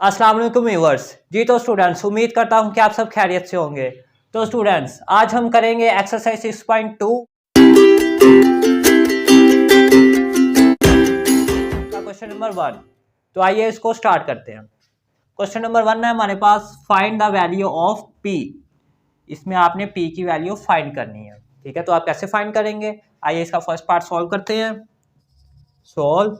अस्सलाम वालेकुम व्यूअर्स। जी तो स्टूडेंट्स, उम्मीद करता हूं कि आप सब खैरियत से होंगे। तो स्टूडेंट्स, आज हम करेंगे एक्सरसाइज 6.2 का क्वेश्चन नंबर 1। तो आइए इसको स्टार्ट करते हैं। क्वेश्चन नंबर 1 है हमारे पास, find the value of P. इसमें आपने पी की वैल्यू फाइंड करनी है। ठीक है, तो आप कैसे फाइंड करेंगे? आइए इसका फर्स्ट पार्ट सॉल्व करते हैं। सॉल्व।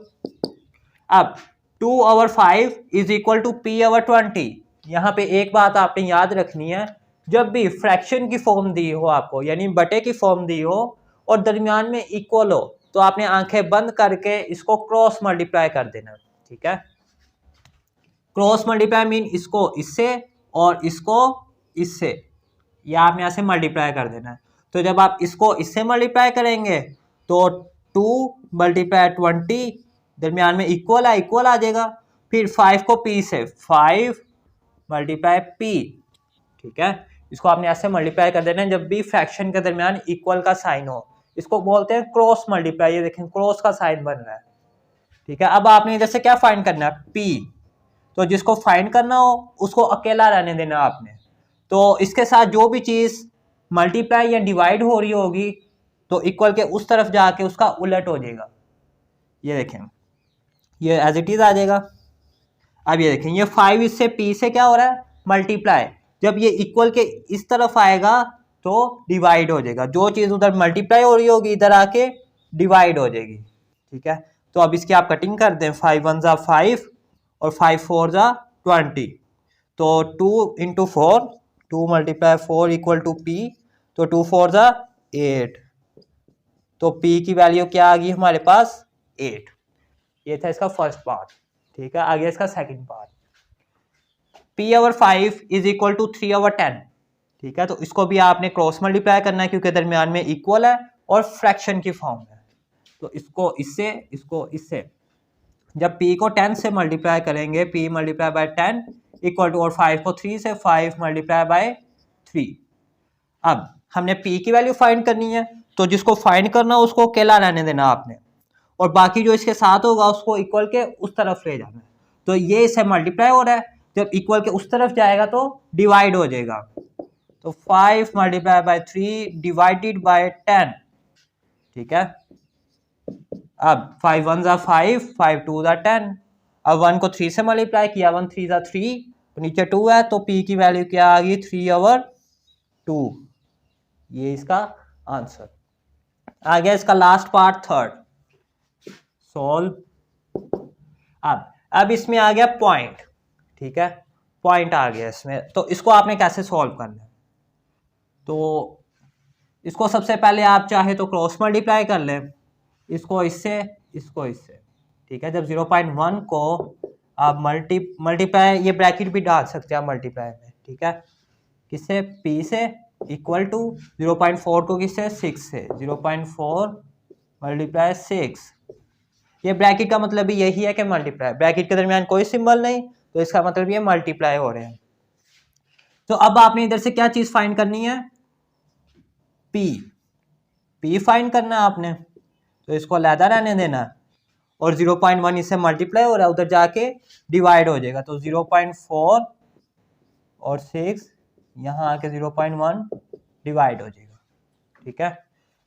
अब 2/5 इज इक्वल टू P/20। यहाँ पे एक बात आपने याद रखनी है, जब भी फ्रैक्शन की फॉर्म दी हो आपको, यानी बटे की फॉर्म दी हो और दरमियान में इक्वल हो, तो आपने आंखें बंद करके इसको क्रॉस मल्टीप्लाई कर देना। ठीक है, क्रॉस मल्टीप्लाई मीन इसको इससे और इसको इससे, या आपने यहाँ से मल्टीप्लाई कर देना है। तो जब आप इसको इससे मल्टीप्लाई करेंगे तो 2 × 20 दरमियान में इक्वल है, इक्वल आ जाएगा। फिर 5 को p से, 5 × p। ठीक है, इसको आपने ऐसे मल्टीप्लाई कर देना है जब भी फ्रैक्शन के दरमियान इक्वल का साइन हो। इसको बोलते हैं क्रॉस मल्टीप्लाई। ये देखें, क्रॉस का साइन बन रहा है। ठीक है, अब आपने इधर से क्या फाइंड करना है? p। तो जिसको फाइंड करना हो उसको अकेला रहने देना आपने। तो इसके साथ जो भी चीज मल्टीप्लाई या डिवाइड हो रही होगी तो इक्वल के उस तरफ जाके उसका उलट हो जाएगा। ये देखें, ये एज इट इज आ जाएगा। अब ये देखें, ये 5 इससे p से क्या हो रहा है? मल्टीप्लाई। जब ये इक्वल के इस तरफ आएगा तो डिवाइड हो जाएगा। जो चीज उधर मल्टीप्लाई हो रही होगी इधर आके डिवाइड हो जाएगी। ठीक है, तो अब इसकी आप कटिंग कर दें। 5 1 ज़ा 5 और 5 4 ज़ा 20। तो 2 × 4, 2 × 4 इक्वल टू p। तो 2 4 ज़ा 8। तो p की वैल्यू क्या आ गई हमारे पास? 8। ये था इसका फर्स्ट पार्ट। ठीक है, आगे इसका second part, P/5 is equal to 3/10। ठीक है, तो इसको भी आपने क्रॉस मल्टीप्लाई करना है क्योंकि दरमियान में इक्वल है और फ्रैक्शन की फॉर्म है। तो इसको इससे, इसको इससे, जब p को 10 से मल्टीप्लाई करेंगे, p × 10 इक्वल टू, और 5 को 3 से, 5 × 3। अब हमने p की वैल्यू फाइंड करनी है, तो जिसको फाइंड करना है उसको अकेला रहने देना आपने, और बाकी जो इसके साथ होगा उसको इक्वल के उस तरफ ले जाना है। तो ये इससे मल्टीप्लाई हो रहा है, जब इक्वल के उस तरफ जाएगा तो डिवाइड हो जाएगा। तो 5 × 3 डिवाइडेड बाय 10। ठीक है, अब 5 1 ज़ा 5, 5 2 ज़ा 10। अब 1 को 3 से मल्टीप्लाई किया, 1 3 ज़ा 3, तो नीचे 2 है, तो p की वैल्यू क्या आ गई? 3/2। ये इसका आंसर आ गया। इसका लास्ट पार्ट, थर्ड। सॉल्व। अब इसमें आ गया पॉइंट। ठीक है, पॉइंट आ गया इसमें, तो इसको आपने कैसे सॉल्व करना है? तो इसको सबसे पहले आप चाहे तो क्रॉस मल्टीप्लाई कर लें, इसको इससे, इसको इससे। ठीक है, जब 0.1 को आप मल्टीप्लाई, ये ब्रैकेट भी डाल सकते हैं आप मल्टीप्लाई में। ठीक है, किससे? p से, इक्वल टू 0.4 को किससे? 6 से। 0.4 × 6। ये ब्रैकेट का मतलब भी यही है कि मल्टीप्लाई। ब्रैकेट के दरमियान कोई सिंबल नहीं, तो इसका मतलब ये मल्टीप्लाई हो रहे हैं। तो अब आपने इधर से क्या चीज फाइंड करनी है? p फाइंड करना है आपने, तो इसको अलहदा रहने देना, और 0.1 इससे मल्टीप्लाई हो रहा है, उधर जाके डिवाइड हो जाएगा। तो 0.4 और 6 यहाँ आके 0.1 डिवाइड हो जाएगा। ठीक है,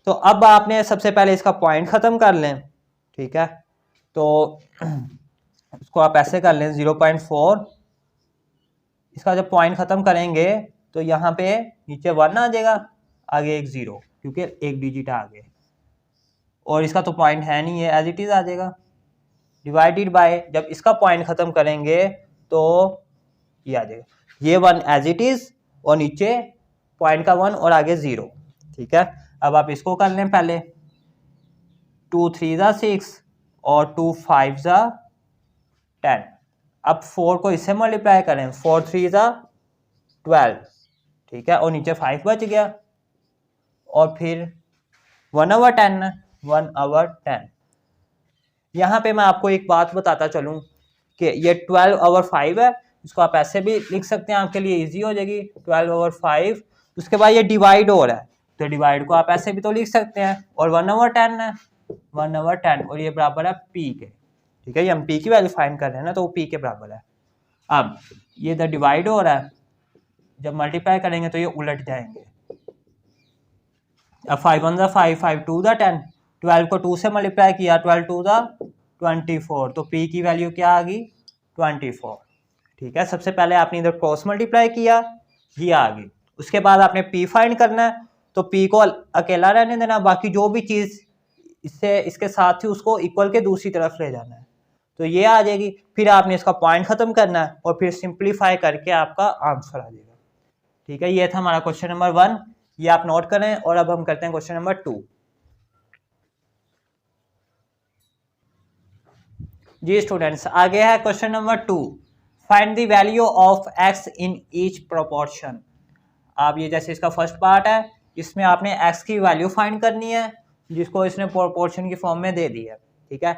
तो अब आपने सबसे पहले इसका पॉइंट खत्म कर लें। ठीक है, तो इसको आप ऐसे कर लें, 0.4, इसका जब पॉइंट खत्म करेंगे तो यहाँ पे नीचे 1 आ जाएगा, आगे एक 0, क्योंकि एक डिजिट आगे, और इसका तो पॉइंट है नहीं, है एज इट इज आ जाएगा। डिवाइडेड बाय, जब इसका पॉइंट खत्म करेंगे तो ये आ जाएगा, ये 1 एज इट इज, और नीचे पॉइंट का 1 और आगे 0। ठीक है, अब आप इसको कर लें पहले। 2 3 ज़ा 6 और 2 5 ज़ा 10। अब 4 को इससे मल्टीप्लाई करें, 4 3 ज़ा 12। ठीक है, और नीचे 5 बच गया, और फिर 1/10 है, 1/10। यहाँ पे मैं आपको एक बात बताता चलूँ कि ये 12/5 है, इसको आप ऐसे भी लिख सकते हैं, आपके लिए इजी हो जाएगी। 12/5, उसके बाद ये डिवाइड हो रहा है, तो डिवाइड को आप ऐसे भी तो लिख सकते हैं, और 1/10 है, 1/10, और ये बराबर है p के। ठीक है, ये हम p की वैल्यू फाइंड कर रहे हैं ना, तो वो p के बराबर है। अब ये इधर डिवाइड हो रहा है, जब मल्टीप्लाई करेंगे तो ये उलट जाएंगे। अब 5 1 5, 5 2 10, 12 को 2 से मल्टीप्लाई किया, 12 2 24, तो p की वैल्यू क्या आ गई 24। ठीक है, सबसे पहले आपने इधर क्रॉस मल्टीप्लाई किया, ये आ गई। उसके बाद आपने p फाइंड करना है, तो p को अकेला रहने देना, बाकी जो भी चीज़ इससे इसके साथ ही उसको इक्वल के दूसरी तरफ ले जाना है, तो ये आ जाएगी। फिर आपने इसका पॉइंट खत्म करना है और फिर सिंप्लीफाई करके आपका आंसर आ जाएगा। ठीक है, ये था हमारा क्वेश्चन नंबर 1, ये आप नोट करें। और अब हम करते हैं क्वेश्चन नंबर 2। जी स्टूडेंट्स, आगे है question number 2, find the value of x in each proportion. आप ये जैसे इसका फर्स्ट पार्ट है, इसमें आपने x की वैल्यू फाइंड करनी है, जिसको इसने प्रोपोर्शन की फॉर्म में दे दी है। ठीक है,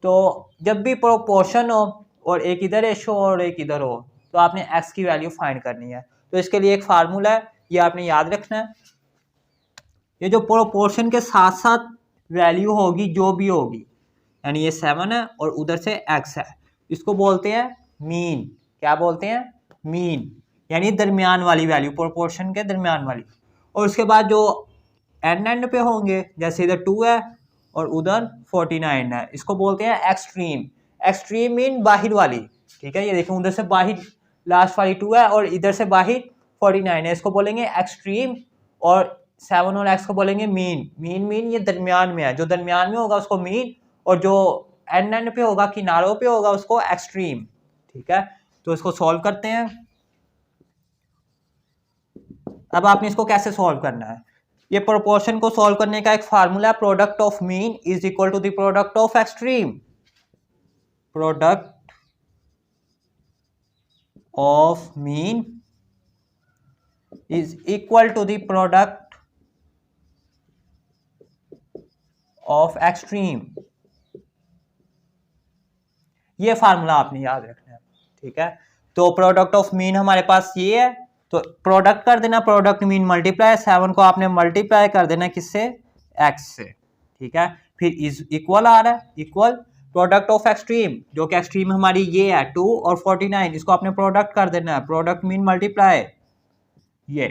तो जब भी प्रोपोर्शन हो और एक इधर रेशो और एक इधर हो, तो आपने x की वैल्यू फाइंड करनी है। तो इसके लिए एक फार्मूला है, ये आपने याद रखना है। ये जो प्रोपोर्शन के साथ साथ वैल्यू होगी जो भी होगी, यानी ये 7 है और उधर से x है, इसको बोलते हैं मीन। क्या बोलते हैं? मीन, यानी दरमियान वाली वैल्यू, प्रोपोर्शन के दरमियान वाली। और उसके बाद जो एंड पे होंगे, जैसे इधर 2 है और उधर 49 है, इसको बोलते हैं एक्सट्रीम। एक्सट्रीम मीन बाहर वाली। ठीक है, ये देखो उधर से बाहर लास्ट वाली 2 है और इधर से बाहर 49 है, इसको बोलेंगे एक्सट्रीम। और 7 और x को बोलेंगे मीन। मीन ये दरमियान में है, जो दरमियान में होगा उसको मीन, और जो एंड पे होगा, किनारों पे होगा, उसको एक्सट्रीम। ठीक है, तो इसको सॉल्व करते हैं। अब आपने इसको कैसे सॉल्व करना है? ये प्रोपोर्शन को सॉल्व करने का एक formula, product of mean is equal to the product of extreme. Product of mean is equal to the product of extreme. ये फार्मूला आपने याद रखना है। ठीक है, तो प्रोडक्ट ऑफ मीन हमारे पास ये है, तो प्रोडक्ट कर देना, प्रोडक्ट मीन मल्टीप्लाई, 7 को आपने मल्टीप्लाई कर देना किससे? x से। ठीक है, फिर इज इक्वल आ रहा है, इक्वल प्रोडक्ट ऑफ एक्सट्रीम, जो कि एक्सट्रीम हमारी ये है 2 और 49, इसको आपने प्रोडक्ट कर देना है, प्रोडक्ट मीन मल्टीप्लाई ये।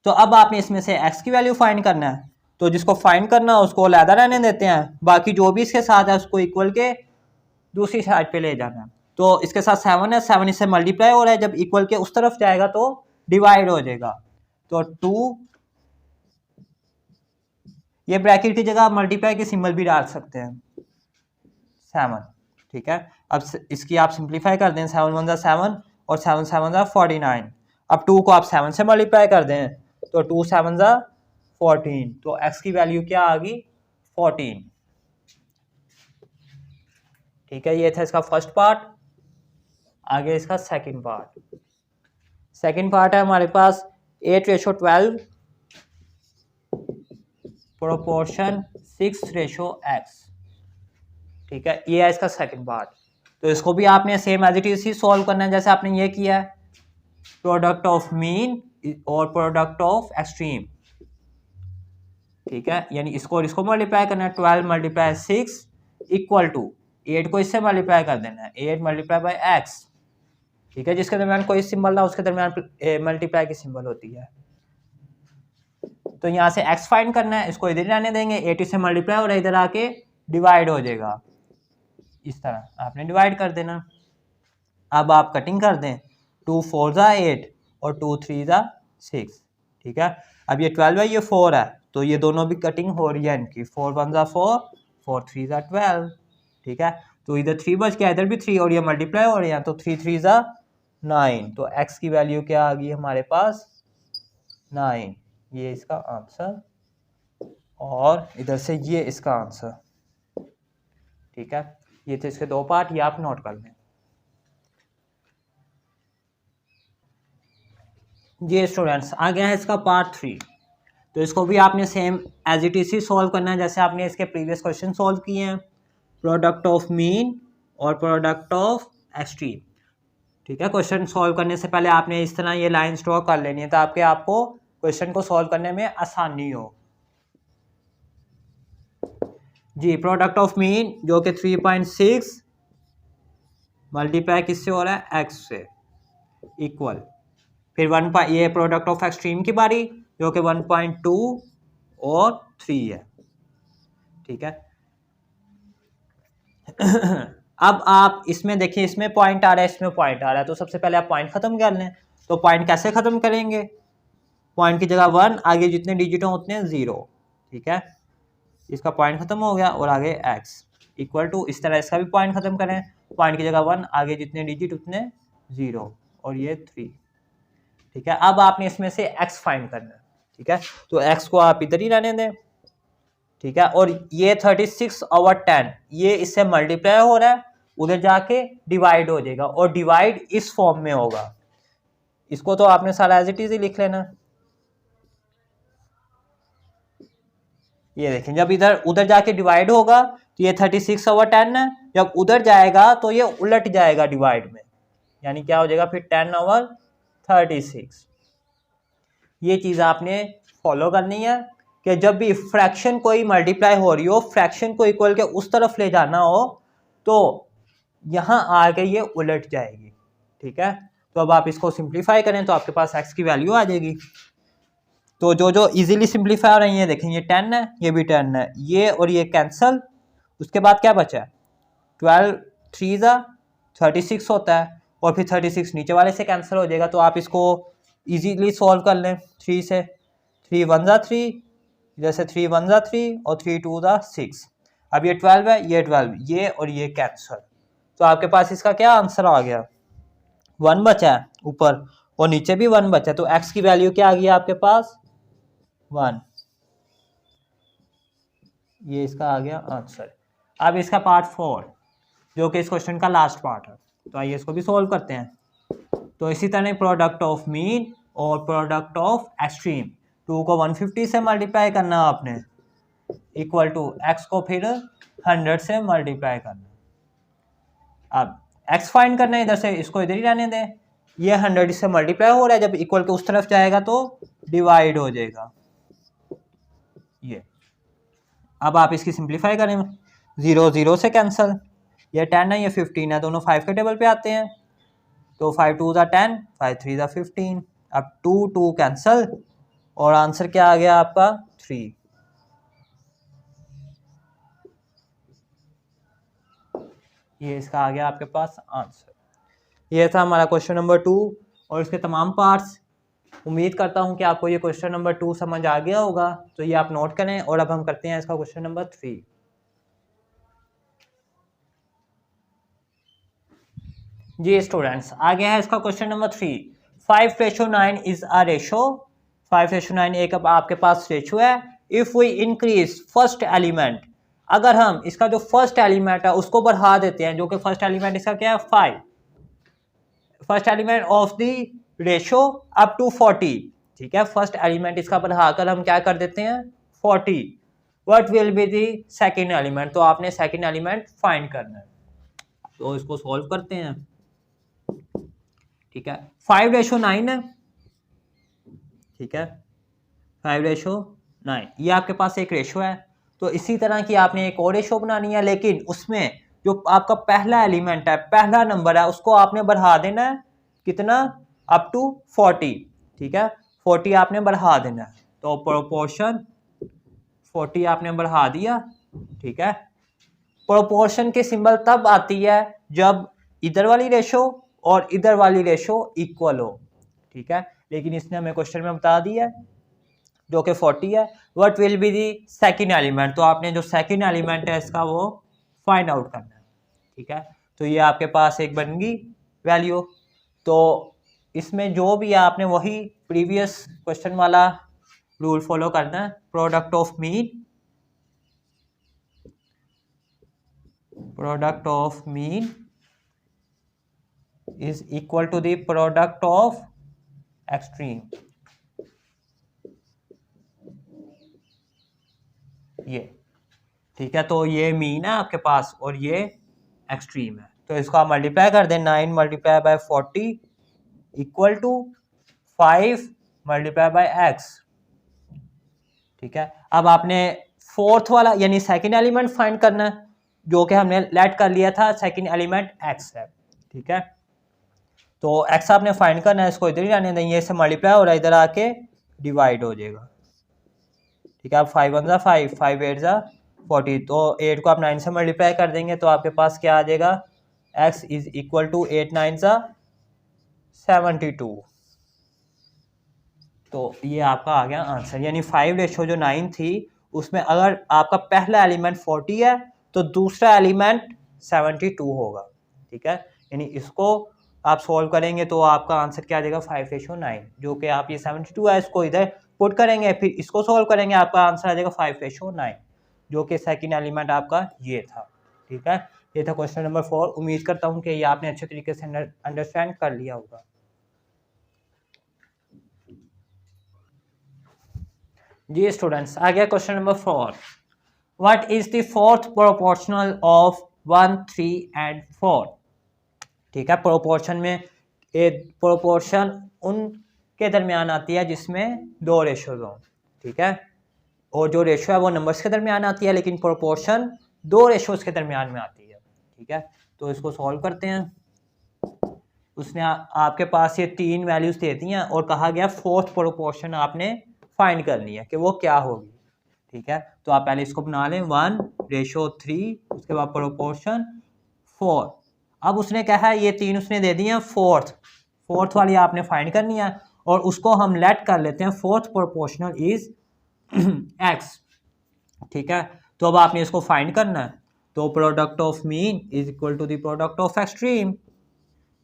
तो अब आपने इसमें से x की वैल्यू फाइंड करना है, तो जिसको फाइंड करना है उसको अलहदा रहने देते हैं, बाकी जो भी इसके साथ है उसको इक्वल के दूसरी साइड पे ले जाना है। तो इसके साथ 7 है, 7 इससे मल्टीप्लाई हो रहा है, जब इक्वल के उस तरफ जाएगा तो डिवाइड हो जाएगा। तो 2, ये ब्रैकेट की जगह मल्टीप्लाई की सिंबल भी डाल सकते हैं, 7। ठीक है, अब इसकी आप सिंप्लीफाई कर दें, 7 1 7 और 7 7 49। अब 2 को आप 7 से मल्टीप्लाई कर दें, तो 2 7 14, तो x की वैल्यू क्या आ गई 14। ठीक है, ये था इसका फर्स्ट पार्ट। आगे इसका सेकंड पार्ट। सेकंड पार्ट है हमारे पास 8:12 प्रोपोर्शन 6:x। ठीक है, ये है इसका सेकंड पार्ट। तो इसको भी आपने सेम एज इट इज ही सॉल्व करना है, जैसे आपने ये किया है, प्रोडक्ट ऑफ मीन और प्रोडक्ट ऑफ एक्सट्रीम। ठीक है, यानी इसको और इसको मल्टीप्लाई करना है, 12 × 6 इक्वल टू 8 को इससे मल्टीप्लाई कर देना है, 8 × x। ठीक है, जिसके दरमियान कोई सिंबल ना उसके दरमियान मल्टीप्लाई की सिंबल होती है। तो यहाँ से x फाइंड करना है, इसको इधर आने देंगे, 8 इससे मल्टीप्लाई हो रहा है, इधर आके डिवाइड हो जाएगा, इस तरह आपने डिवाइड कर देना। अब आप कटिंग कर दें, 2 4 8 और 2 3 6। ठीक है, अब ये 12 है, ये 4 है, तो ये दोनों भी कटिंग हो रही है इनकी, 4 1 4, 4 3 12। ठीक है, तो इधर 3 बच गया, इधर भी 3, और ये मल्टीप्लाई हो रही है, तो 3 3 9। तो x की वैल्यू क्या आ गई हमारे पास 9। ये इसका आंसर, और इधर से ये इसका आंसर। ठीक है, ये थे इसके 2 पार्ट, ये आप नोट कर लें। ये स्टूडेंट्स आ गया है इसका पार्ट 3। तो इसको भी आपने सेम एज इट इज ही सॉल्व करना है, जैसे आपने इसके प्रीवियस क्वेश्चन सॉल्व किए हैं, प्रोडक्ट ऑफ मीन और प्रोडक्ट ऑफ एक्सट्रीम। ठीक है, क्वेश्चन सॉल्व करने से पहले आपने इस तरह ये लाइन ड्रॉ कर लेनी है, ताकि आपको क्वेश्चन को सॉल्व करने में आसानी हो। जी, प्रोडक्ट ऑफ मीन जो कि 3.6 मल्टीप्लाई किससे हो रहा है, x से, इक्वल फिर ये प्रोडक्ट ऑफ एक्सट्रीम की बारी जो कि 1.2 और 3 है, ठीक है। अब आप इसमें देखिए, इसमें पॉइंट आ रहा है, इसमें पॉइंट आ रहा है, तो सबसे पहले आप पॉइंट खत्म कर लें। तो पॉइंट कैसे खत्म करेंगे, पॉइंट की जगह 1, आगे जितने डिजिट हों उतने 0, ठीक है। इसका पॉइंट खत्म हो गया और आगे x इक्वल टू, इस तरह इसका भी पॉइंट खत्म करें, पॉइंट की जगह 1, आगे जितने डिजिट उतने 0 और ये 3, ठीक है। अब आपने इसमें से x फाइंड करना है, ठीक है। तो x को आप इधर ही रहने दें, ठीक है। और ये 36/10 ये इससे मल्टीप्लाई हो रहा है, उधर जाके डिवाइड हो जाएगा और डिवाइड इस फॉर्म में होगा। इसको तो आपने सारा एज इट इज ही लिख लेना। ये देखें, जब इधर उधर जाके डिवाइड होगा तो ये 36/10 है, जब उधर जाएगा तो ये उलट जाएगा डिवाइड में, यानी क्या हो जाएगा फिर 10/36। ये चीज़ आपने फॉलो करनी है कि जब भी फ्रैक्शन कोई मल्टीप्लाई हो रही हो, फ्रैक्शन को इक्वल के उस तरफ ले जाना हो तो यहाँ आके ये उलट जाएगी, ठीक है। तो अब आप इसको सिंप्लीफाई करें तो आपके पास x की वैल्यू आ जाएगी। तो जो इजीली सिंप्लीफाई हो रही है, देखें ये 10 है, ये भी 10 है, ये और ये कैंसल, उसके बाद क्या बचा है 12 3 36 होता है, और फिर 36 नीचे वाले से कैंसिल हो जाएगा। तो आप इसको इजीली सॉल्व कर लें, 3 से, 3 1 3, जैसे 3 1 3 और 3 2 6। अब ये 12 है, ये 12, ये और ये कैंसिल, तो आपके पास इसका क्या आंसर आ गया, 1 बचा है ऊपर और नीचे भी 1 बचा है। तो x की वैल्यू क्या आ गई आपके पास 1, ये इसका आ गया आंसर। अब इसका पार्ट 4 जो कि इस क्वेश्चन का लास्ट पार्ट है, तो आइए इसको भी सॉल्व करते हैं। तो इसी तरह प्रोडक्ट ऑफ मीन और प्रोडक्ट ऑफ एक्सट्रीम, 2 को 150 से मल्टीप्लाई करना आपने, इक्वल टू x को फिर 100 से मल्टीप्लाई करना। अब x फाइंड करना है, इधर से इसको इधर ही रहने दें, ये 100 से मल्टीप्लाई हो रहा है, जब इक्वल के उस तरफ जाएगा तो डिवाइड हो जाएगा ये। अब आप इसकी सिंप्लीफाई करें, 0 0 से कैंसिल, ये 10 है, ये 15 है, दोनों 5 के टेबल पे आते हैं, तो 5 2 10, 5 3 15। अब 2 2 कैंसिल और आंसर क्या आ गया आपका 3। ये इसका आ गया आपके पास आंसर। ये था हमारा क्वेश्चन नंबर 2 और इसके तमाम पार्ट्स। उम्मीद करता हूं कि आपको ये क्वेश्चन नंबर 2 समझ आ गया होगा, तो ये आप नोट करें। और अब हम करते हैं इसका क्वेश्चन नंबर 3। जी स्टूडेंट्स, आगे है इसका question number 3। 5:9 is a ratio, 5:9 एक अब आपके पास रेशो है। If we increase first element, अगर हम इसका जो फर्स्ट एलिमेंट है उसको बढ़ा देते हैं, जो कि फर्स्ट एलिमेंट इसका क्या है 5, first element of the ratio up to 40, ठीक है। फर्स्ट एलिमेंट इसका बढ़ाकर हम क्या कर देते हैं 40, what will be the second element, तो आपने सेकंड एलिमेंट फाइंड करना है। तो इसको सॉल्व करते हैं, ठीक है। 5:9 है, ठीक है, 5:9 ये आपके पास एक रेशो है। तो इसी तरह की आपने एक और रेशो बनानी है, लेकिन उसमें जो आपका पहला एलिमेंट है, पहला नंबर है, उसको आपने बढ़ा देना है कितना, अप टू 40, ठीक है, 40 आपने बढ़ा देना है। तो प्रोपोर्शन 40 आपने बढ़ा दिया, ठीक है। प्रोपोर्शन के सिंबल तब आती है जब इधर वाली रेशो और इधर वाली रेशो इक्वल हो, ठीक है। लेकिन इसने हमें क्वेश्चन में बता दिया जो कि 40 है। What will be the second element, तो आपने जो सेकंड एलिमेंट है इसका वो फाइंड आउट करना है, ठीक है। तो ये आपके पास एक बन गई वैल्यू। तो इसमें जो भी है आपने वही प्रीवियस क्वेश्चन वाला रूल फॉलो करना है। Product of mean, product of mean is equal to the product of extreme, ये ठीक है। तो ये मीन है आपके पास और ये एक्सट्रीम है, तो इसको आप मल्टीप्लाई कर दें, 9 multiply by 40 equal to 5 multiply by x, ठीक है। अब आपने फोर्थ वाला यानी सेकंड एलिमेंट फाइंड करना है, जो कि हमने लेट कर लिया था सेकंड एलिमेंट x है, ठीक है। तो x आपने फाइंड करना है, इसको इधर ही रहने देंगे, इससे मल्टीप्लाई हो रहा है, इधर आके डिवाइड हो जाएगा। ठीक है, अब 5 1 ज़ा 5, 5 8 ज़ा 40, तो 8 को आप 9 से मल्टीप्लाई कर देंगे तो आपके पास क्या आ जाएगा, x इज इक्वल टू 8 9 ज़ा 72। तो ये आपका आ गया आंसर, यानी 5:9 थी, उसमें अगर आपका पहला एलिमेंट 40 है तो दूसरा एलिमेंट 72 होगा। ठीक है, यानी इसको आप सॉल्व करेंगे तो आपका आंसर क्या आ जाएगा 5:9, जो कि आप ये 72 है इसको इधर पुट करेंगे, फिर इसको सॉल्व करेंगे, आपका आंसर आ जाएगा 5:9, जो कि सेकंड एलिमेंट आपका ये था। ठीक है, ये था क्वेश्चन नंबर 4। उम्मीद करता हूँ कि ये आपने अच्छे तरीके से अंडरस्टैंड कर लिया होगा। जी स्टूडेंट्स, आ गया question number 4। What is the fourth proportional of 1 3 and 4। ठीक है, प्रोपोर्शन में एक प्रोपोर्शन उनके दरमियान आती है जिसमें दो रेशोज हों। ठीक है, और जो रेशो है वो नंबर्स के दरमियान आती है, लेकिन प्रोपोर्शन दो रेशोज के दरमियान में आती है। ठीक है, तो इसको सॉल्व करते हैं। उसने आपके पास ये 3 वैल्यूज दे दी हैं और कहा गया फोर्थ प्रोपोर्शन आपने फाइंड करनी है कि वो क्या होगी। ठीक है, तो आप पहले इसको बना लें, 1:3, उसके बाद प्रोपोर्शन 4। अब उसने कहा है ये 3 उसने दे दी है, फोर्थ वाली आपने फाइंड करनी है और उसको हम लेट कर लेते हैं फोर्थ प्रोपोर्शनल इज x। ठीक है, तो अब आपने इसको फाइंड करना है, तो product of mean is equal to the product of extreme,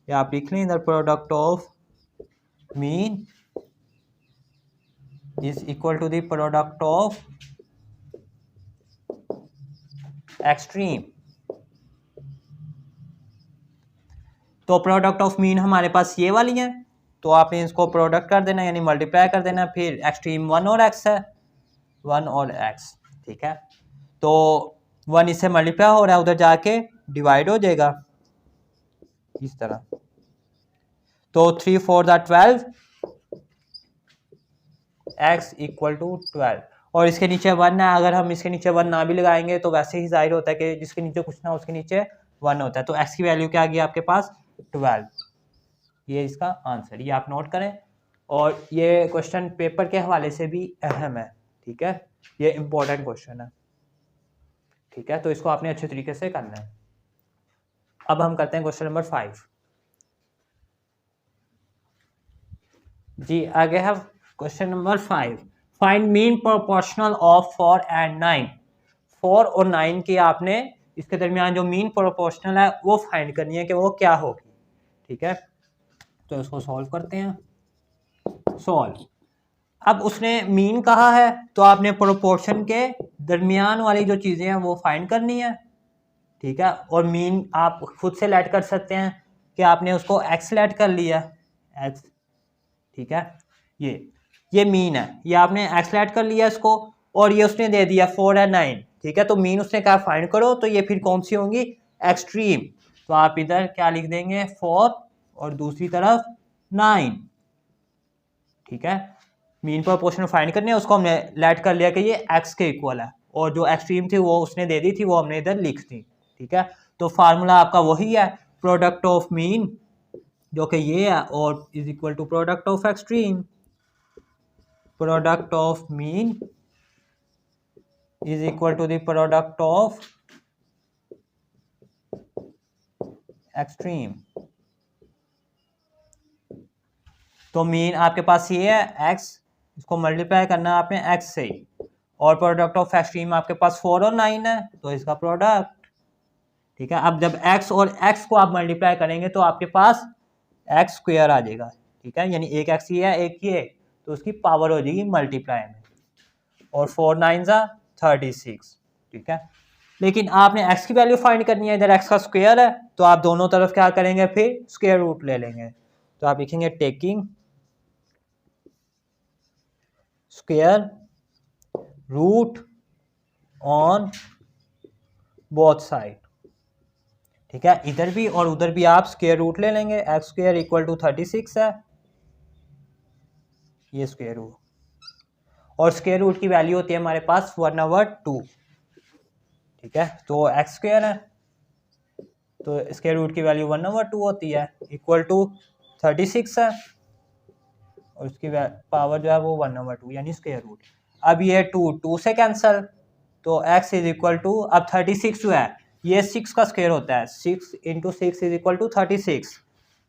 या आप लिख लें the product of mean is equal to the product of extreme. तो प्रोडक्ट ऑफ मीन हमारे पास ये वाली है, तो आपने इसको प्रोडक्ट कर देना, यानी मल्टीप्लाई कर देना, फिर एक्सट्रीम 1 और x है, 1 और x। ठीक है, तो 1 इससे मल्टीप्लाई हो रहा है, उधर जाके डिवाइड हो जाएगा इस तरह, तो 3 4 ज़ा 12, x इक्वल टू 12, और इसके नीचे 1 है, अगर हम इसके नीचे 1 ना भी लगाएंगे तो वैसे ही जाहिर होता है कि जिसके नीचे कुछ ना उसके नीचे 1 होता है, तो x की वैल्यू क्या आ गई आपके पास 12। ये इसका आंसर, ये आप नोट करें, और ये क्वेश्चन पेपर के हवाले से भी अहम है। ठीक है, ये इंपॉर्टेंट क्वेश्चन है। ठीक है, तो इसको आपने अच्छे तरीके से करना है। अब हम करते हैं क्वेश्चन नंबर 5। जी आगे है question number 5। Find mean proportional of 4 and 9। 4 और 9 की आपने इसके दरमियान जो मीन प्रोपोर्शनल है वो फाइंड करनी है कि वो क्या होगी। ठीक है, तो इसको सॉल्व करते हैं। सॉल्व, अब उसने मीन कहा है तो आपने प्रोपोर्शन के दरमियान वाली जो चीज़ें हैं वो फाइंड करनी है। ठीक है, और मीन आप खुद से लेट कर सकते हैं कि आपने उसको एक्स लेट कर लिया, एक्स। ठीक है, ये मीन है, ये आपने एक्स लेट कर लिया इसको, और ये उसने दे दिया 4 एंड 9। ठीक है, तो मीन उसने कहा फाइंड करो, तो ये फिर कौन सी होंगी, एक्सट्रीम। तो आप इधर क्या लिख देंगे 4 और दूसरी तरफ 9। ठीक है, मीन प्रोपोर्शन फाइंड करने, उसको हमने लेट कर लिया कि ये एक्स के इक्वल है, और जो एक्सट्रीम थी वो उसने दे दी थी, वो हमने इधर लिख दी। ठीक है, तो फार्मूला आपका वही है, प्रोडक्ट ऑफ मीन जो कि ये है, और is equal to product of extreme. Product of mean is equal to the product of extreme. तो मीन आपके पास ये है x, इसको मल्टीप्लाई करना है आपने x से, और प्रोडक्ट ऑफ एक्सट्रीम आपके पास 4 और 9 है, तो इसका प्रोडक्ट। ठीक है, अब जब x और x को आप मल्टीप्लाई करेंगे तो आपके पास x स्क्वायर आ जाएगा। ठीक है, यानी एक x ये है एक ये, तो उसकी पावर हो जाएगी मल्टीप्लाई में, और 4 9 ज़ा 36। ठीक है, लेकिन आपने x की वैल्यू फाइंड करनी है, इधर x का स्क्वायर है, तो आप दोनों तरफ क्या करेंगे, फिर स्क्वायर रूट ले लेंगे, तो आप लिखेंगे taking square root on both side. ठीक है, इधर भी और उधर भी आप स्क्वायर रूट ले लेंगे, एक्स स्क्वायर इक्वल टू 36 है, ये स्क्वायर रूट, और स्क्वायर रूट की वैल्यू होती है हमारे पास 1/2। ठीक है, तो एक्स स्क्वायर है, तो स्क्वायर रूट की वैल्यू 1/2 होती है, इक्वल टू 36 है, और उसकी पावर जो है वो 1/2 यानी स्क्वायर रूट। अब ये 2 से कैंसिल, तो x इज इक्वल टू, अब 36 जो है ये 6 का स्क्वायर होता है, 6 × 6 इज इक्वल टू 36,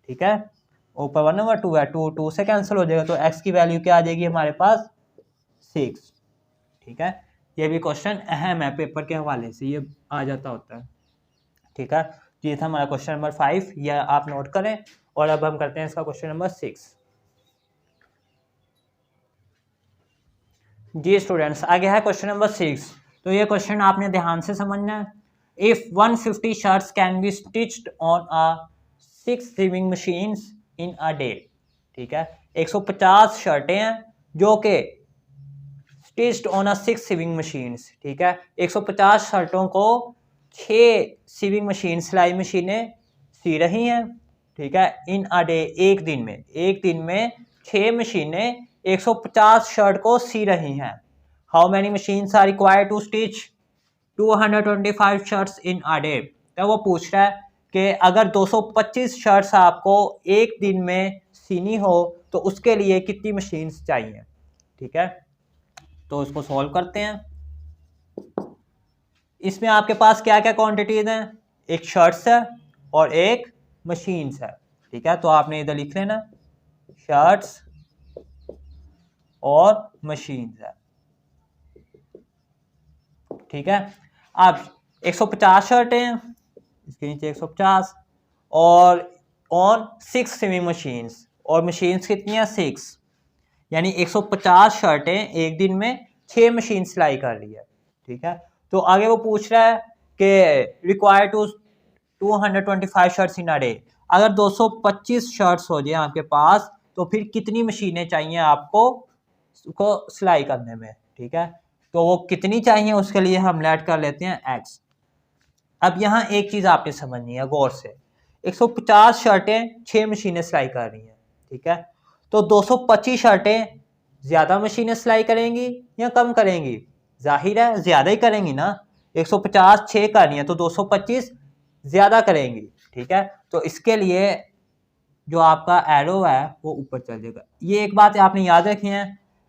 ठीक है। ऊपर 1/2 है, 2 से कैंसिल हो जाएगा, तो x की वैल्यू क्या आ जाएगी हमारे पास 6, ठीक है। ये भी क्वेश्चन अहम है पेपर के हवाले से, ये आ जाता होता है, ठीक है। ये था हमारा क्वेश्चन नंबर 5, यह आप नोट करें। और अब हम करते हैं इसका क्वेश्चन नंबर 6। जी स्टूडेंट्स, आगे है क्वेश्चन नंबर 6। तो ये क्वेश्चन आपने ध्यान से समझना है। If 150 shirts can be stitched on a 6 swimming machines in a day, ठीक है। 150 शर्टें हैं जो कि stitched on a 6 swimming machines, ठीक है। 150 शर्टों को 6 सिविंग मशीन, सिलाई मशीनें सी रही हैं, ठीक है। इन अ डे, एक दिन में 6 मशीनें 150 शर्ट को सी रही हैं। How many machines are required to stitch 225 shirts in a day. तो वो पूछ रहा है कि अगर 225 शर्ट्स आपको एक दिन में सीनी हो तो उसके लिए कितनी मशीन्स चाहिए, ठीक है। तो इसको सॉल्व करते हैं। इसमें आपके पास क्या क्या क्वांटिटीज हैं, एक शर्ट्स है और एक मशीन्स है, ठीक है। तो आपने इधर लिख लेना शर्ट्स और मशीन्स है, ठीक है। अब 150 शर्टें हैं, इसके नीचे 150, और ऑन 6 सिविंग मशीन्स, और मशीन्स कितनी है 6, यानी 150 शर्टें एक दिन में 6 मशीन सिलाई कर रही है, ठीक है। तो आगे वो पूछ रहा है कि require to 225 shirts in a day. अगर 225 शर्ट्स हो जाए आपके पास तो फिर कितनी मशीनें चाहिए आपको उसको सिलाई करने में, ठीक है। तो वो कितनी चाहिए उसके लिए हम लेट कर लेते हैं x। अब यहाँ एक चीज आपने समझनी है गौर से, 150 शर्टें 6 मशीनें सिलाई कर रही हैं, ठीक है। तो 225 शर्टें ज्यादा मशीनें सिलाई करेंगी या कम करेंगी, जाहिर है ज्यादा ही करेंगी ना। 150 6 कर रही है तो 225 ज्यादा करेंगी, ठीक है। तो इसके लिए जो आपका एरो है वो ऊपर चल जाएगा। ये एक बात आपने याद रखनी है,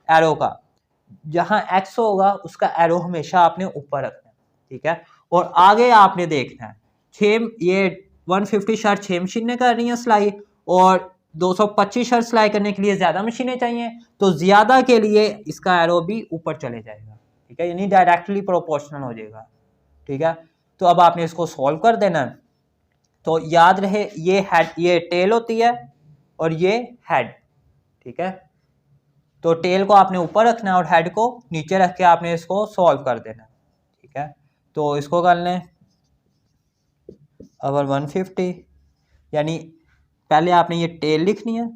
एरो का जहां एक्स होगा उसका एरो हमेशा आपने ऊपर रखना है, ठीक है। और आगे आपने देखना है 6, ये 150 शर्ट 6 मशीनें कर रही हैं सिलाई, और 225 शर्ट सिलाई करने के लिए ज्यादा मशीनें चाहिए, तो ज्यादा के लिए इसका एरो भी ऊपर चले जाएगा, ठीक है, यानी डायरेक्टली प्रोपोर्शनल हो जाएगा, ठीक है। तो अब आपने इसको सॉल्व कर देना। तो याद रहे ये हेड, ये टेल होती है और ये हेड, ठीक है। तो टेल को आपने ऊपर रखना है और हेड को नीचे रख के आपने इसको सॉल्व कर देना, ठीक है। तो इसको कर लें, अवर 150, यानी पहले आपने ये टेल लिखनी है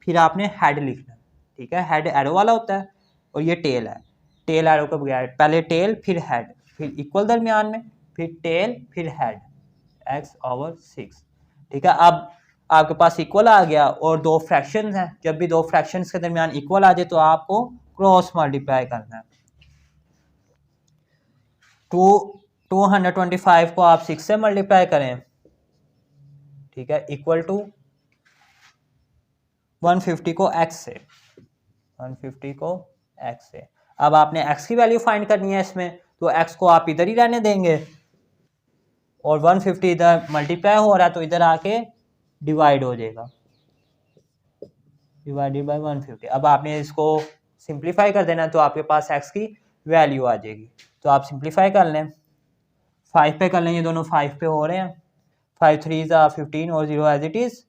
फिर आपने हेड लिखना है, ठीक है। हेड एरो वाला होता है और ये टेल है, टेल एरो के बगैर, पहले टेल फिर हेड, फिर इक्वल दरमियान में, फिर टेल फिर हेड, x/6, ठीक है। अब आपके पास इक्वल आ गया और दो फ्रैक्शंस हैं, जब भी दो फ्रैक्शंस के दरमियान इक्वल आ जाए तो आपको क्रॉस मल्टीप्लाई करना है। 225 को आप 6 से मल्टीप्लाई करें, ठीक है, इक्वल टू 150 को x से, 150 को x से। अब आपने x की वैल्यू फाइंड करनी है इसमें, तो x को आप इधर ही रहने देंगे और 150 इधर मल्टीप्लाई हो रहा है तो इधर आके डिवाइड हो जाएगा, डिवाइडेड बाय 150। अब आपने इसको सिंप्लीफाई कर देना तो आपके पास x की वैल्यू आ जाएगी। तो आप सिंप्लीफाई कर लें, 5 पे कर लें, ये दोनों 5 पे हो रहे हैं, 5 3 15 और 0 एज इट इज।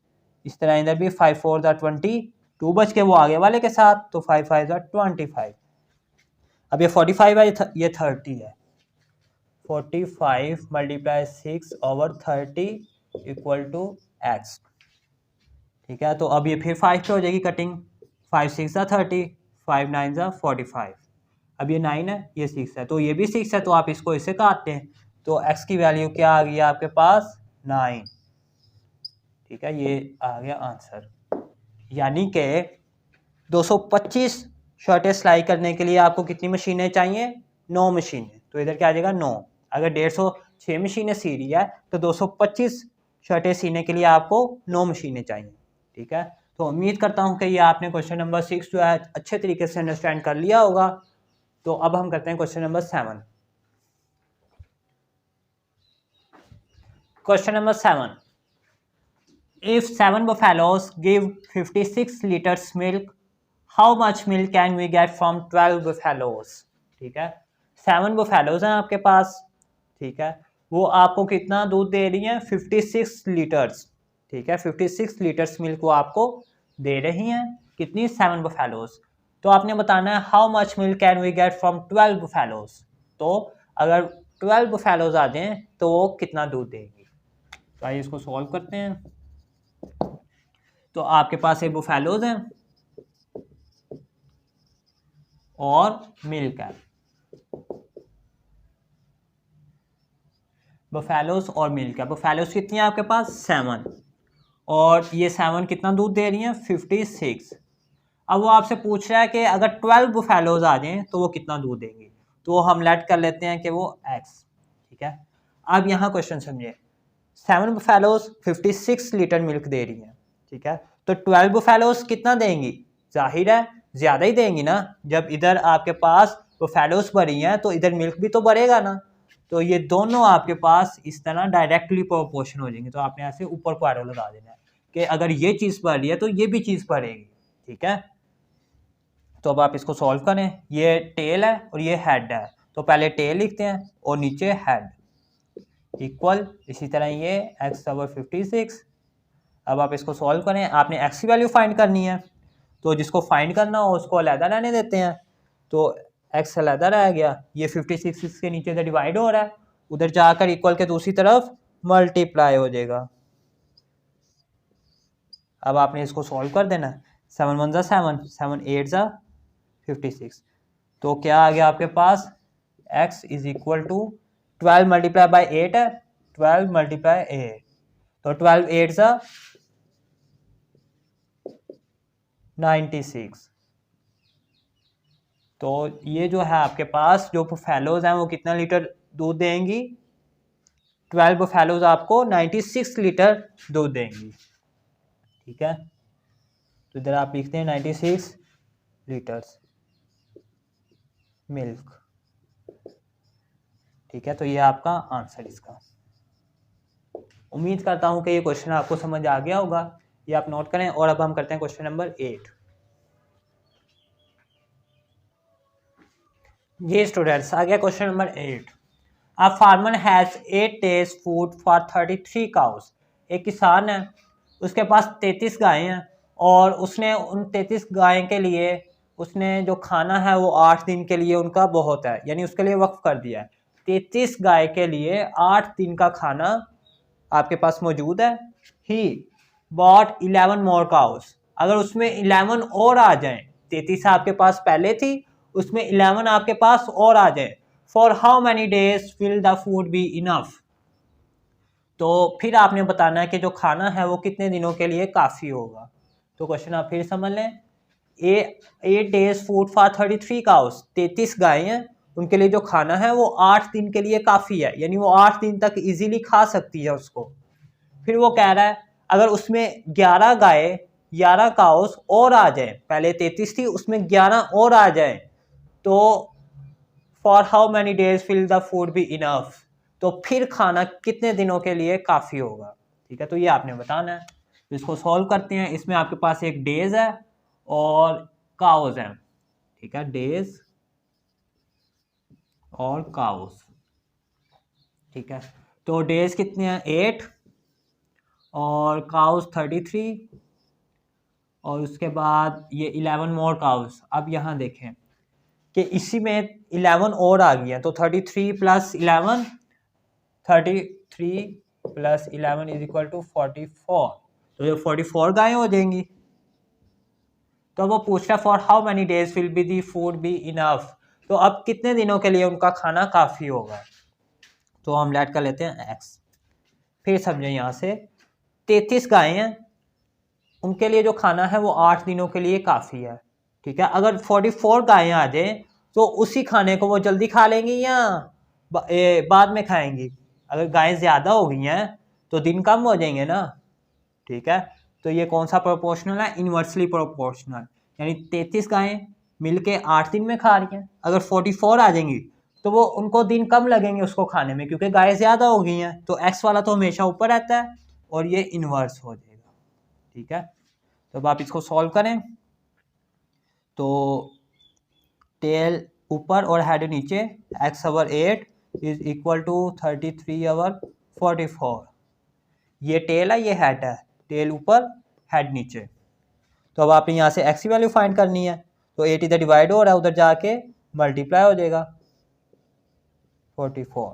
इस तरह इधर भी 5 4 20, 2 बच के वो आगे वाले के साथ, तो 5 5 25। अब ये 45 है, ये 30 है, 45 मल्टीप्लाई 6/30 इक्वल टू x, ठीक है। तो अब ये फिर 5 पे हो जाएगी कटिंग, 5 6 30, 5 9 45। अब ये 9 है, ये 6 है, तो ये भी 6 है, तो आप इसको इससे काटते हैं, तो x की वैल्यू क्या आ गई आपके पास 9, ठीक है। ये आ गया आंसर, यानी कि 225 शर्टें सिलाई करने के लिए आपको कितनी मशीनें चाहिए, 9 मशीनें। तो इधर क्या आ जाएगा 9, अगर 150 6 मशीनें सी रही है तो 225 शर्टें सीने के लिए आपको 9 मशीनें चाहिए। ठीक है, तो उम्मीद करता हूँ कि ये आपने क्वेश्चन नंबर 6 जो है अच्छे तरीके से अंडरस्टैंड कर लिया होगा। तो अब हम करते हैं question number 7। Question number 7, if 7 buffaloes give 56 liters milk, how much milk can we get from 12 buffaloes? ठीक है, 7 buffaloes हैं आपके पास। ठीक है, वो आपको कितना दूध दे रही हैं? 56 लीटर्स। ठीक है, 56 लीटर्स मिल्क वो आपको दे रही हैं। कितनी? 7 buffaloes। तो आपने बताना है how much milk can we get from 12 buffaloes। तो अगर 12 buffaloes आ जाएं तो वो कितना दूध देंगी? तो आइए इसको सॉल्व करते हैं। तो आपके पास ये बुफेलोज हैं और मिल्क है। बुफेलोज और मिल्क है। बुफेलोज कितनी है आपके पास? 7। और ये 7 कितना दूध दे रही हैं? 56। अब वो आपसे पूछ रहा है कि अगर 12 बुफेलोज आ जाएं तो वो कितना दूध देंगी। तो हम लेट कर लेते हैं कि वो x। ठीक है, अब यहाँ क्वेश्चन समझिए। 7 बुफेलोज 56 लीटर मिल्क दे रही हैं। ठीक है, तो 12 बुफेलोज कितना देंगी? जाहिर है ज़्यादा ही देंगी ना। जब इधर आपके पास बुफेलोज भरी हैं तो इधर मिल्क भी तो बढ़ेगा ना। तो ये दोनों आपके पास इस तरह डायरेक्टली प्रोपोर्शन हो जाएंगे। तो आपने ऐसे ऊपर को एरो लगा देना है कि अगर ये चीज़ बढ़ रही है तो ये भी चीज़ बढ़ेगी। ठीक है, तो अब आप इसको सॉल्व करें। ये टेल है और ये हेड है, तो पहले टेल लिखते हैं और नीचे हेड इक्वल। इसी तरह ये x = 56। अब आप इसको सॉल्व करें। आपने x की वैल्यू फाइंड करनी है, तो जिसको फाइंड करना हो उसको अलहदा रहने देते हैं। तो x अलहदा रह गया, ये 56 इसके नीचे से डिवाइड हो रहा है, उधर जाकर इक्वल के दूसरी तरफ मल्टीप्लाई हो जाएगा। अब आपने इसको सॉल्व कर देना। 7 1 = 7, 7 8 = 56। तो क्या आ गया आपके पास? x = 12 मल्टीप्लाई बाई 8 है, 12 मल्टीप्लाई 8, तो 12 8 = 96। तो ये जो है आपके पास जो बुफेलोज हैं वो कितना लीटर दूध देंगी? 12 बुफेलोज आपको 96 लीटर दूध देंगी। ठीक है, तो इधर आप लिखते हैं 96 लीटर्स मिल्क। ठीक है, तो ये आपका आंसर इसका। उम्मीद करता हूं कि ये क्वेश्चन आपको समझ आ गया होगा। ये आप नोट करें। और अब हम करते हैं क्वेश्चन नंबर 8। ये स्टूडेंट्स आ गया question number 8। A farmer has 8 days food for 33 cows. एक किसान है, उसके पास 33 गायें हैं और उसने उन 33 गायें के लिए उसने जो खाना है वो 8 दिन के लिए उनका बहुत है, यानी उसके लिए वक्फ कर दिया है। 33 गाय के लिए 8 दिन का खाना आपके पास मौजूद है। He bought 11 more cows. अगर उसमें 11 और आ जाएं, 33 आपके पास पहले थी, उसमें 11 आपके पास और आ जाए, for how many days will the food be enough. तो फिर आपने बताना है कि जो खाना है वो कितने दिनों के लिए काफ़ी होगा। तो क्वेश्चन आप फिर समझ लें। 8 days फूड फॉर 33 काउस, 33 गायें हैं, उनके लिए जो खाना है वो 8 दिन के लिए काफ़ी है, यानी वो 8 दिन तक इजीली खा सकती है उसको। फिर वो कह रहा है अगर उसमें 11 गाय 11 काउस और आ जाए, पहले 33 थी उसमें 11 और आ जाए, तो for how many days will the food be enough. तो फिर खाना कितने दिनों के लिए काफ़ी होगा। ठीक है, तो ये आपने बताना है। तो इसको सॉल्व करते हैं। इसमें आपके पास एक डेज है और काउस है। ठीक है, डेज और काउस। ठीक है, तो डेज कितने हैं? 8 और काउस 33 और उसके बाद ये 11 मोर काउस। अब यहाँ देखें कि इसी में 11 और आ गई है, तो 33 + 11, 33 + 11 = 44। तो ये 44 गायें हो जाएंगी। तो वो पूछ रहा है for how many days will be the food be enough. तो अब कितने दिनों के लिए उनका खाना काफ़ी होगा। तो हम लेट कर लेते हैं x। फिर समझें, यहाँ से 33 गायें हैं, उनके लिए जो खाना है वो 8 दिनों के लिए काफ़ी है। ठीक है, अगर 44 गायें आ जाएं तो उसी खाने को वो जल्दी खा लेंगी या बाद में खाएंगी। अगर गायें ज़्यादा हो गई हैं तो दिन कम हो जाएंगे ना, ठीक है। तो ये कौन सा प्रोपोर्शनल है, इन्वर्सली प्रोपोर्शनल, यानी 33 गायें मिलके 8 दिन में खा रही हैं, अगर 44 आ जाएंगी तो वो उनको दिन कम लगेंगे उसको खाने में क्योंकि गायें ज़्यादा हो गई हैं, तो एक्स वाला तो हमेशा ऊपर रहता है और ये इन्वर्स हो जाएगा, ठीक है। तो अब आप इसको सॉल्व करें तो टेल ऊपर और हेड नीचे, x over 8 is equal to 33 over 44, ये टेल है ये हेड है, टेल ऊपर हेड नीचे। तो अब आपने यहाँ से एक्स की वैल्यू फाइंड करनी है, तो 8 इधर डिवाइड हो रहा है, उधर जाके मल्टीप्लाई हो जाएगा 44,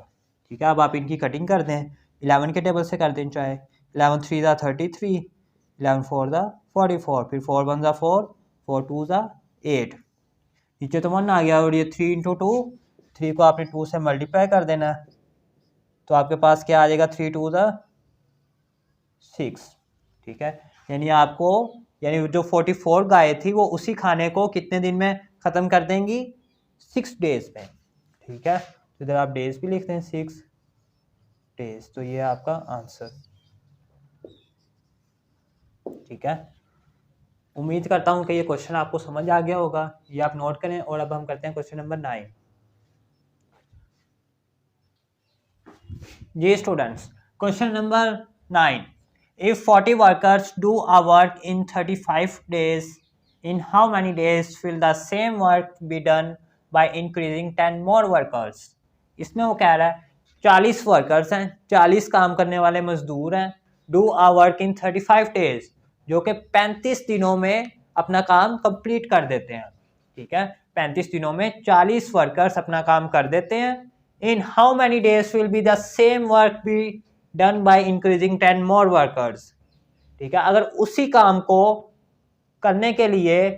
ठीक है। अब आप इनकी कटिंग कर दें, 11 के टेबल से कर दें चाहे, 11 3 ज़ा 33, 11 4 ज़ा 44, फिर 4 1 ज़ा 4, 4 2 ज़ा 8, नीचे तो 1 आ गया, और ये 3 इंटू 2, 3 को आपने 2 से मल्टीप्लाई कर देना है, तो आपके पास क्या आ जाएगा 3 2 ज़ा 6, ठीक है। यानी आपको, यानी जो 44 गाय थी वो उसी खाने को कितने दिन में ख़त्म कर देंगी, 6 डेज में, ठीक है। तो इधर आप डेज भी लिखते हैं 6 डेज, तो ये आपका आंसर, ठीक है। उम्मीद करता हूँ कि ये क्वेश्चन आपको समझ आ गया होगा, ये आप नोट करें। और अब हम करते हैं क्वेश्चन नंबर 9। जी students, question number 9, if 40 workers do a work in 35 days, in how many days will the same work be done by increasing 10 more workers? इसमें वो कह रहा है 40 वर्कर्स हैं, 40 काम करने वाले मजदूर हैं, do a work in 35 days, जो कि 35 दिनों में अपना काम कंप्लीट कर देते हैं, ठीक है। 35 दिनों में 40 वर्कर्स अपना काम कर देते हैं। In how many days will be the same work be done by increasing 10 more workers, ठीक है। अगर उसी काम को करने के लिए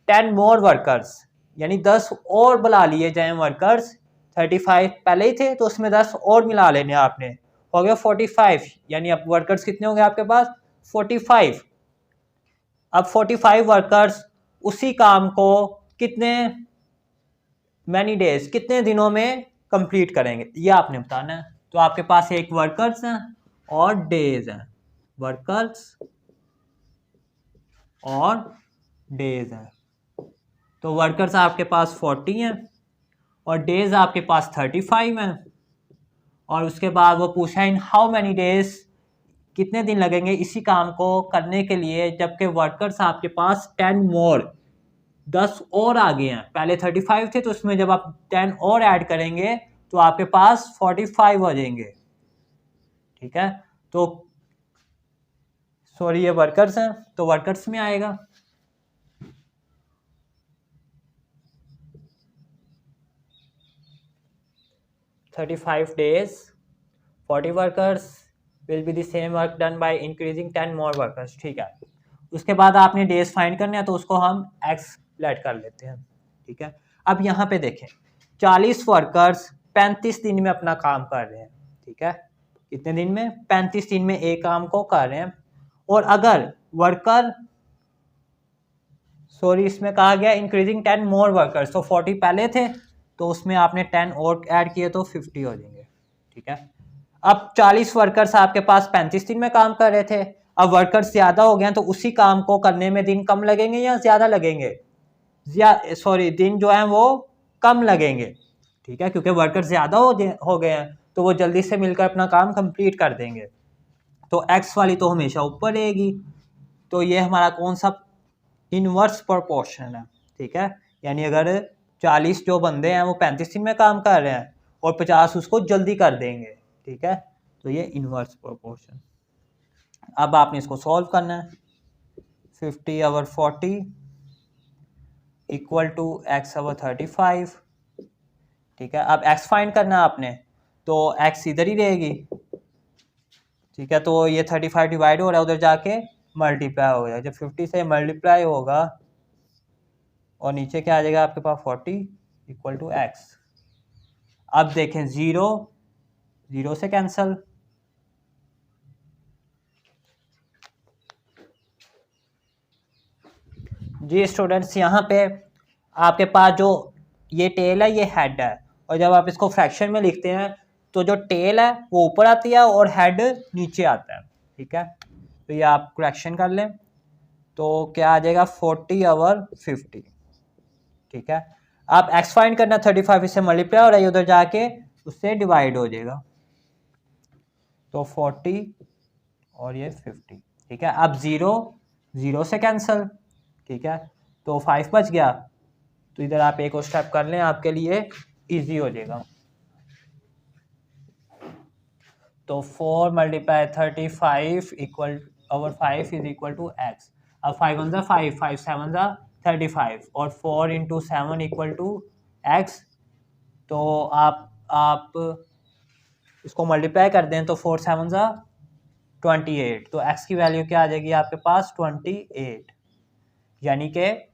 10 मोर वर्कर्स, यानी 10 और बुला लिए जाएं वर्कर्स, 35 पहले ही थे तो उसमें 10 और मिला लेने आपने, हो गया 45, यानी अब वर्कर्स कितने होंगे आपके पास 45। अब 45 वर्कर्स उसी काम को कितने मैनी डेज, कितने दिनों में कंप्लीट करेंगे, ये आपने बताना है। तो आपके पास एक वर्कर्स हैं और डेज हैं, वर्कर्स और डेज हैं। तो वर्कर्स आपके पास 40 हैं और डेज आपके पास 35 हैं। और उसके बाद वो पूछा इन हाउ मैनी डेज, कितने दिन लगेंगे इसी काम को करने के लिए, जबकि वर्कर्स आपके पास 10 मोर, 10 और आ गए हैं, पहले 35 थे तो उसमें जब आप 10 और ऐड करेंगे तो आपके पास 45 हो जाएंगे, ठीक है। तो सॉरी ये वर्कर्स हैं तो वर्कर्स में आएगा, "35 days, 40 workers will be the same work done by increasing 10 more workers", ठीक है। उसके बाद आपने डेज फाइंड करना है तो उसको हम एक्स लेट कर लेते हैं, ठीक है। अब यहाँ पे देखें 40 वर्कर्स 35 दिन में अपना काम कर रहे हैं, ठीक है। कितने दिन में, 35 दिन में एक काम को कर रहे हैं। और अगर वर्कर, सॉरी इसमें कहा गया इंक्रीजिंग 10 मोर वर्कर्स, तो 40 पहले थे तो उसमें आपने 10 और ऐड किए तो 50 हो जाएंगे, ठीक है। अब 40 वर्कर्स आपके पास 35 दिन में काम कर रहे थे, अब वर्कर्स ज़्यादा हो गए तो उसी काम को करने में दिन कम लगेंगे या ज़्यादा लगेंगे, दिन जो है वो कम लगेंगे, ठीक है, क्योंकि वर्कर्स ज़्यादा हो गए हैं तो वो जल्दी से मिलकर अपना काम कंप्लीट कर देंगे। तो एक्स वाली तो हमेशा ऊपर रहेगी, तो ये हमारा कौन सा इनवर्स प्रोपोर्शन है, ठीक है। यानी अगर 40 जो बंदे हैं वो 35 दिन में काम कर रहे हैं और 50 उसको जल्दी कर देंगे, ठीक है। तो ये इनवर्स प्रोपोर्शन। अब आपने इसको सॉल्व करना है, 50 over 40 equal to x over 35, ठीक है। अब एक्स फाइंड करना है आपने, तो एक्स इधर ही रहेगी, ठीक है। तो ये 35 डिवाइड हो रहा है, उधर जाके मल्टीप्लाई हो गया, जब 50 से मल्टीप्लाई होगा और नीचे क्या आ जाएगा आपके पास 40 इक्वल टू एक्स। अब देखें 0 0 से कैंसल, जी स्टूडेंट्स यहाँ पे आपके पास जो ये टेल है ये हेड है, और जब आप इसको फ्रैक्शन में लिखते हैं तो जो टेल है वो ऊपर आती है और हेड नीचे आता है, ठीक है। तो ये आप करेक्शन कर लें, तो क्या आ जाएगा 40/50, ठीक है। आप एक्स फाइंड करना, 35 इससे मल्टीप्लाई हो रहा है, उधर जाके उससे डिवाइड हो जाएगा, तो 40 और ये 50, ठीक है। अब 0 से कैंसिल, ठीक है, तो 5 बच गया। तो इधर आप एक और स्टेप कर लें, आपके लिए इजी हो जाएगा। तो 4 × 35 equal over 5 is equal to x. अब 5 × 5, 5 × 7 = 35 और 4 × 7 इक्वल टू एक्स। तो आप इसको मल्टीप्लाई कर दें तो 4 × 7 = 28, तो x की वैल्यू क्या आ जाएगी आपके पास 28, यानी कि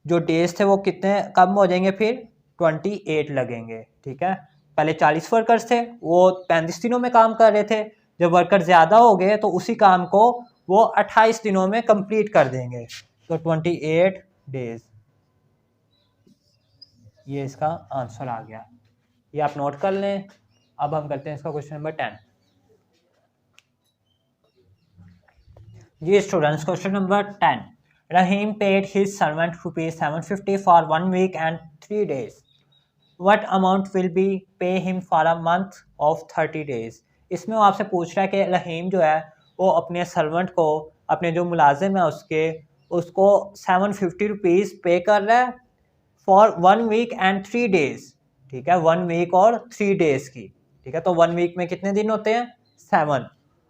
जो डेज थे वो कितने कम हो जाएंगे, फिर 28 लगेंगे, ठीक है। पहले 40 वर्कर्स थे, वो 35 दिनों में काम कर रहे थे, जब वर्कर ज़्यादा हो गए तो उसी काम को वो 28 दिनों में कंप्लीट कर देंगे, तो 28 डेज, ये इसका आंसर आ गया। ये आप नोट कर लें। अब हम करते हैं इसका क्वेश्चन नंबर 10। जी students, question number 10। Rahim paid his servant rupees 750 for 1 week and 3 days. What amount will be pay him for a month of 30 days? इसमें वो आपसे पूछ रहा है कि रहीम जो है वो अपने सर्वेंट को, अपने जो मुलाजिम है उसको 750 रुपीज़ पे कर रहा है फॉर 1 वीक एंड 3 डेज, ठीक है। 1 वीक और 3 डेज की, ठीक है। तो 1 वीक में कितने दिन होते हैं 7,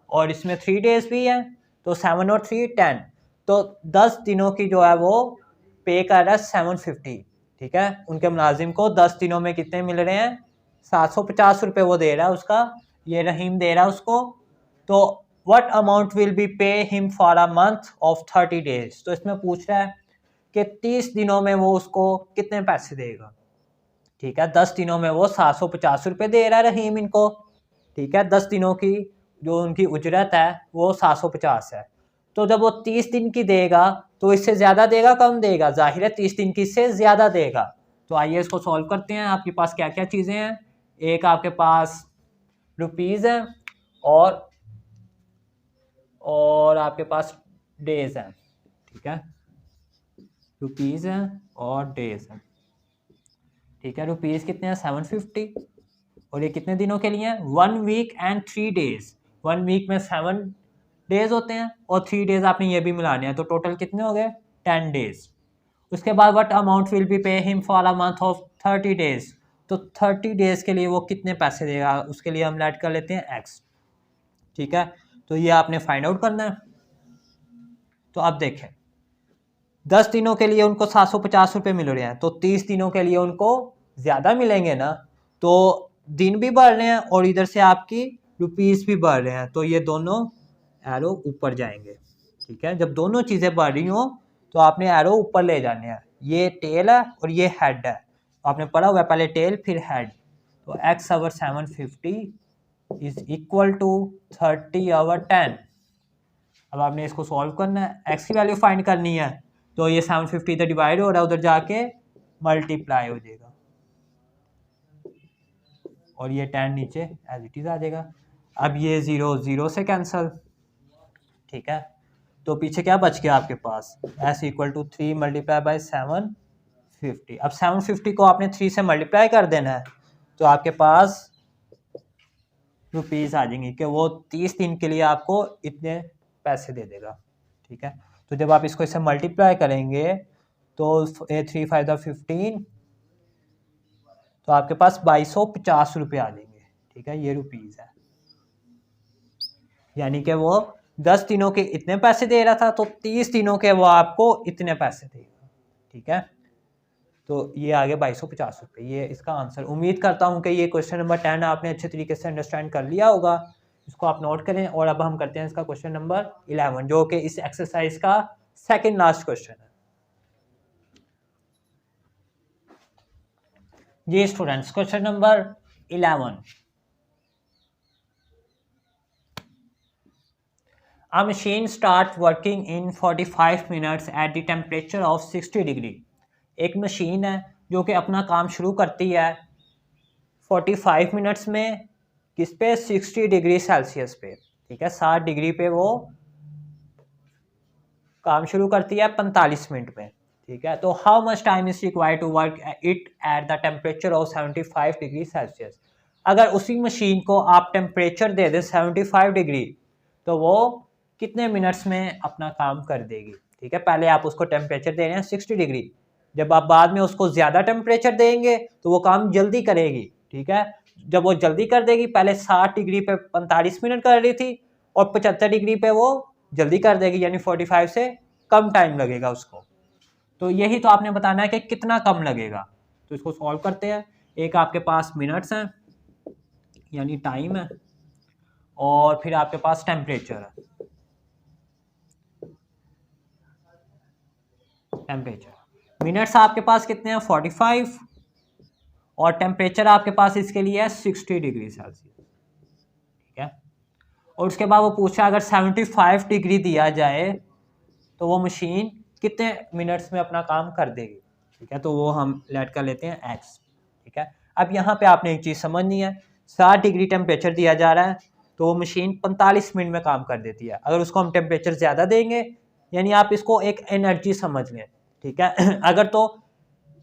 और इसमें 3 डेज भी हैं, तो 7 और 3 10, तो 10 दिनों की जो है वो पे कर रहा है 750, ठीक है। उनके मुलाजिम को 10 दिनों में कितने मिल रहे हैं 750 रुपये वो दे रहा है उसका, ये रहीम दे रहा है उसको। तो what amount will be pay him for a month of 30 days, तो इसमें पूछ रहा है कि 30 दिनों में वो उसको कितने पैसे देगा, ठीक है। 10 दिनों में वो 750 रुपये दे रहा है रहीम इनको, ठीक है। 10 दिनों की जो उनकी उजरत है वो 750 है। तो जब वो 30 दिन की देगा तो इससे ज़्यादा देगा कम देगा, जाहिर है 30 दिन की से ज़्यादा देगा। तो आइए इसको सॉल्व करते हैं। आपके पास क्या क्या चीज़ें हैं, एक आपके पास रुपीज़ है और आपके पास डेज हैं, ठीक है। रुपीज़ हैं और डेज हैं, ठीक है। रुपीज़ कितने हैं 750, और ये कितने दिनों के लिए हैं 1 वीक एंड 3 डेज। 1 वीक में 7 डेज होते हैं और 3 डेज आपने ये भी मिलाने हैं, तो टोटल कितने हो गए 10 डेज। उसके बाद what amount will be pay him for a month of 30 days, तो 30 डेज के लिए वो कितने पैसे देगा, उसके लिए हम ऐड कर लेते हैं x, ठीक है। तो ये आपने फाइंड आउट करना है। तो अब देखें 10 दिनों के लिए उनको 750 रुपये मिल रहे हैं, तो 30 दिनों के लिए उनको ज़्यादा मिलेंगे ना, तो दिन भी बढ़ रहे हैं और इधर से आपकी रुपीज़ भी बढ़ रहे हैं, तो ये दोनों एरो ऊपर जाएंगे, ठीक है। जब दोनों चीज़ें बढ़ रही हों तो आपने एरो ऊपर ले जाने हैं। ये टेल है और ये हेड है, आपने पढ़ा हुआ है पहले टेल फिर हेड। तो x/750 इज इक्वल टू 30/10। अब आपने इसको सॉल्व करना है, x की वैल्यू फाइंड करनी है, तो ये 750 इधर डिवाइड हो रहा है, उधर जाके मल्टीप्लाई हो जाएगा और ये 10 नीचे एज इट इज़ आ जाएगा। अब ये 0 से कैंसिल, ठीक है। तो पीछे क्या बच गया आपके पास s इक्वल टू 3 × 750। अब 750 को आपने 3 से मल्टीप्लाई कर देना है, तो आपके पास रुपीज़ आ जाएंगी कि वो 30 दिन के लिए आपको इतने पैसे दे देगा, ठीक है। तो जब आप इसको इससे मल्टीप्लाई करेंगे तो 3 × 5 = 15, तो आपके पास 2250 रुपये आ जाएंगे, ठीक है। ये रुपीज़ है, यानी कि वो 10 दिनों के इतने पैसे दे रहा था, तो 30 दिनों के वो आपको इतने पैसे देगा, ठीक है। तो ये आगे 2250 रुपये, ये इसका आंसर। उम्मीद करता हूँ कि ये क्वेश्चन नंबर 10 आपने अच्छे तरीके से अंडरस्टैंड कर लिया होगा, इसको आप नोट करें। और अब हम करते हैं इसका क्वेश्चन नंबर 11, जो कि इस एक्सरसाइज का सेकेंड लास्ट क्वेश्चन है। जी students, question number 11। A machine starts working in 45 minutes at the temperature of 60 degree. एक मशीन है जो कि अपना काम शुरू करती है 45 मिनट्स में किस पे, 60 डिग्री सेल्सियस पे, ठीक है, 60 डिग्री पे वो काम शुरू करती है 45 मिनट में, ठीक है। तो how much time is required to work it at the temperature of 75 degree Celsius. अगर उसी मशीन को आप टेम्परेचर दे दें 75 डिग्री, तो वो कितने मिनट्स में अपना काम कर देगी, ठीक है। पहले आप उसको टेम्परेचर दे रहे हैं 60 डिग्री, जब आप बाद में उसको ज़्यादा टेम्परेचर देंगे तो वो काम जल्दी करेगी, ठीक है। जब वो जल्दी कर देगी, पहले 60 डिग्री पे 45 मिनट कर रही थी और 75 डिग्री पे वो जल्दी कर देगी, यानी 45 से कम टाइम लगेगा उसको। तो यही तो आपने बताना है कि कितना कम लगेगा। तो इसको सॉल्व करते हैं। एक आपके पास मिनट्स हैं यानी टाइम है, और फिर आपके पास टेम्परेचर है, टेम्परेचर मिनट्स आपके पास कितने हैं 45, और टेम्परेचर आपके पास इसके लिए है 60 डिग्री सेल्सियस, ठीक है। और उसके बाद वो पूछा अगर 75 डिग्री दिया जाए तो वो मशीन कितने मिनट्स में अपना काम कर देगी, ठीक है। तो वो हम लेट कर लेते हैं x, ठीक है। अब यहाँ पे आपने एक चीज़ समझनी है, 60 डिग्री टेम्परेचर दिया जा रहा है तो वो मशीन 45 मिनट में काम कर देती है। अगर उसको हम टेम्परेचर ज़्यादा देंगे, यानी आप इसको एक एनर्जी समझ लें, ठीक है। अगर तो